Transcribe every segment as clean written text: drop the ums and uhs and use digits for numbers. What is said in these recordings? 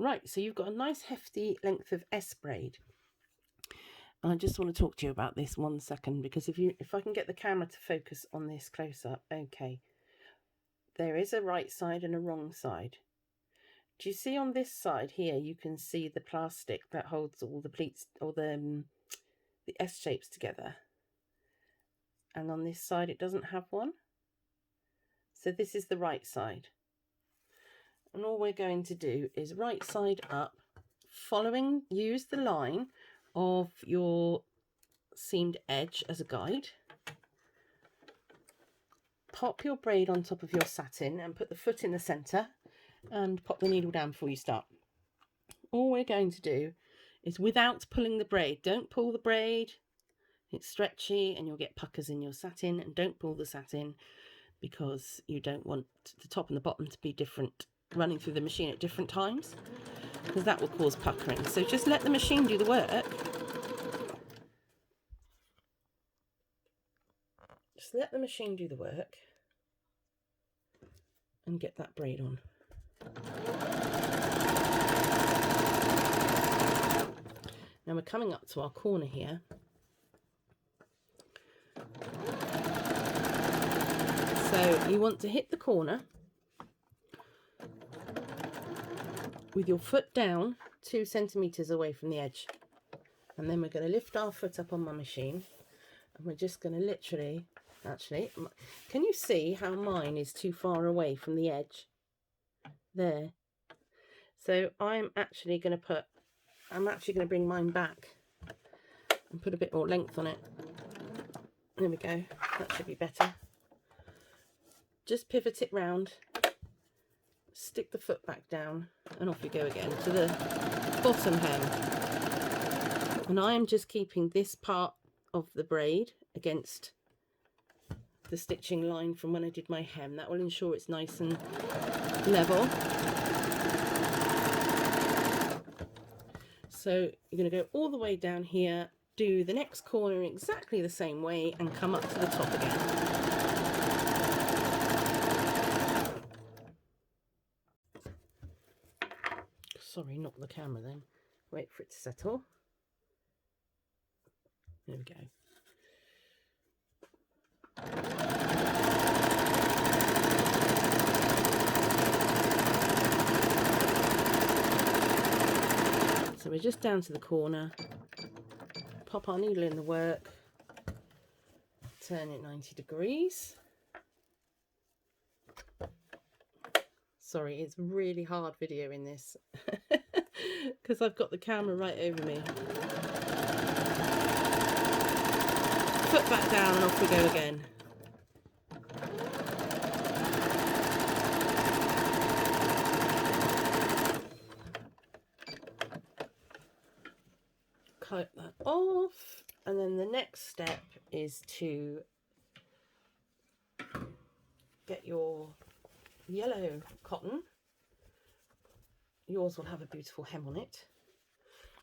Right, so you've got a nice hefty length of S braid. And I just want to talk to you about this 1 second, because if I can get the camera to focus on this close up, okay. There is a right side and a wrong side. Do you see on this side here, you can see the plastic that holds all the pleats or the S shapes together. And on this side, it doesn't have one. So this is the right side. And all we're going to do is right side up, use the line of your seamed edge as a guide. Pop your braid on top of your satin and put the foot in the centre and pop the needle down before you start. All we're going to do is, without pulling the braid, don't pull the braid, it's stretchy and you'll get puckers in your satin, and don't pull the satin because you don't want the top and the bottom to be different, running through the machine at different times, because that will cause puckering. So just let the machine do the work. Just let the machine do the work and get that braid on. Now we're coming up to our corner here. So you want to hit the corner with your foot down 2 centimeters away from the edge. And then we're going to lift our foot up on my machine, and we're just going to literally, actually, can you see how mine is too far away from the edge? There. So I'm actually going to bring mine back and put a bit more length on it. There we go. That should be better. Just pivot it round, stick the foot back down, and off you go again to the bottom hem. And I am just keeping this part of the braid against the stitching line from when I did my hem. That will ensure it's nice and level. So you're going to go all the way down here, do the next corner exactly the same way, and come up to the top again. Sorry, not the camera then. Wait for it to settle. There we go. So we're just down to the corner. Pop our needle in the work. Turn it 90 degrees. Sorry, it's really hard videoing this because I've got the camera right over me. Foot back down and off we go again. Cut that off, and then the next step is to get your yellow cotton. Yours will have a beautiful hem on it.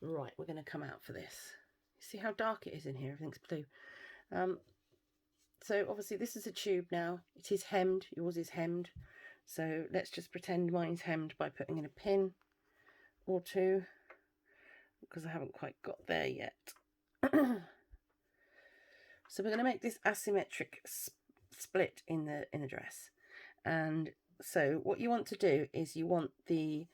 Right, we're going to come out for this. See how dark it is in here? Everything's blue. So obviously this is a tube now. It is hemmed. Yours is hemmed. So let's just pretend mine's hemmed by putting in a pin or two, because I haven't quite got there yet. So we're going to make this asymmetric split in the dress. And so what you want to do is you want the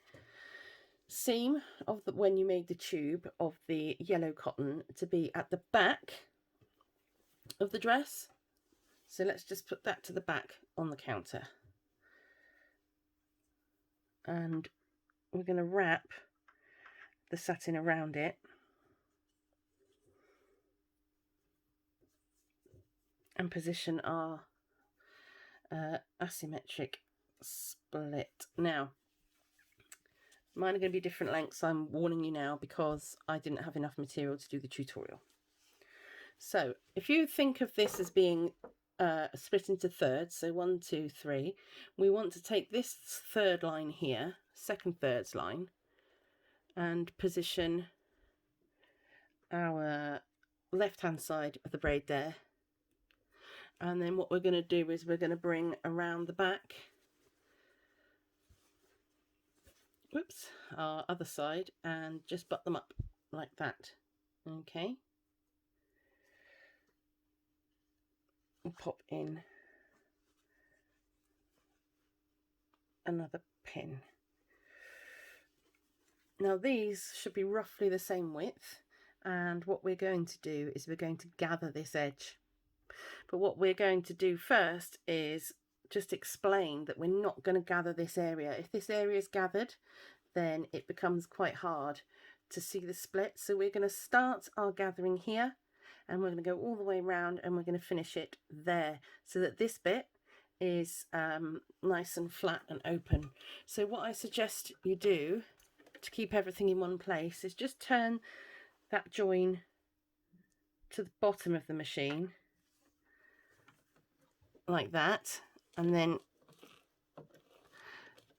seam of when you made the tube of the yellow cotton to be at the back of the dress. So let's just put that to the back on the counter. And we're going to wrap the satin around it. And position our asymmetric split. Now, mine are going to be different lengths, I'm warning you now, because I didn't have enough material to do the tutorial. So if you think of this as being split into thirds, so 1, 2, 3, we want to take this third line here, second thirds line, and position our left hand side of the braid there. And then what we're going to do is we're going to bring around the back whoops, our other side, and just butt them up like that. Okay, and pop in another pin. Now these should be roughly the same width, and what we're going to do is we're going to gather this edge. But what we're going to do first is just explain that we're not going to gather this area. If this area is gathered, then it becomes quite hard to see the split. So we're going to start our gathering here, and we're going to go all the way around, and we're going to finish it there, so that this bit is nice and flat and open. So what I suggest you do to keep everything in one place is just turn that join to the bottom of the machine like that, and then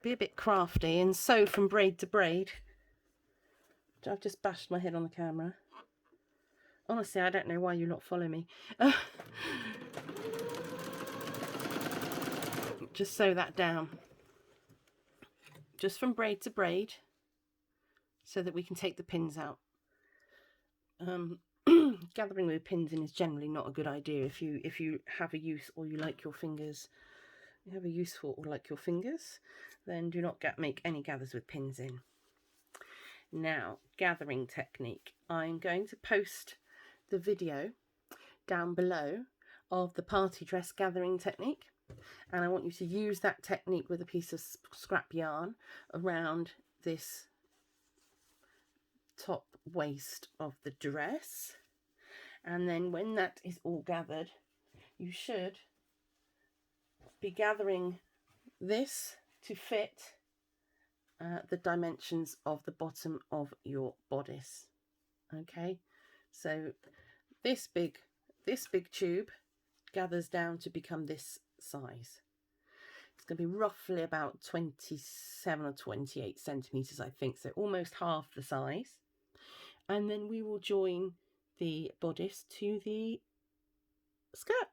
be a bit crafty and sew from braid to braid. I've just bashed my head on the camera. Honestly, I don't know why you lot follow me. Just sew that down, just from braid to braid, so that we can take the pins out. Gathering with pins in is generally not a good idea if you have a use or you like your fingers. You have a use for or like your fingers, then do not make any gathers with pins in. Now, gathering technique. I'm going to post the video down below of the party dress gathering technique, and I want you to use that technique with a piece of scrap yarn around this top waist of the dress, and then when that is all gathered, you should be gathering this to fit the dimensions of the bottom of your bodice. Okay, so this big tube gathers down to become this size. It's going to be roughly about 27 or 28 centimeters, I think, so almost half the size. And then we will join the bodice to the skirt.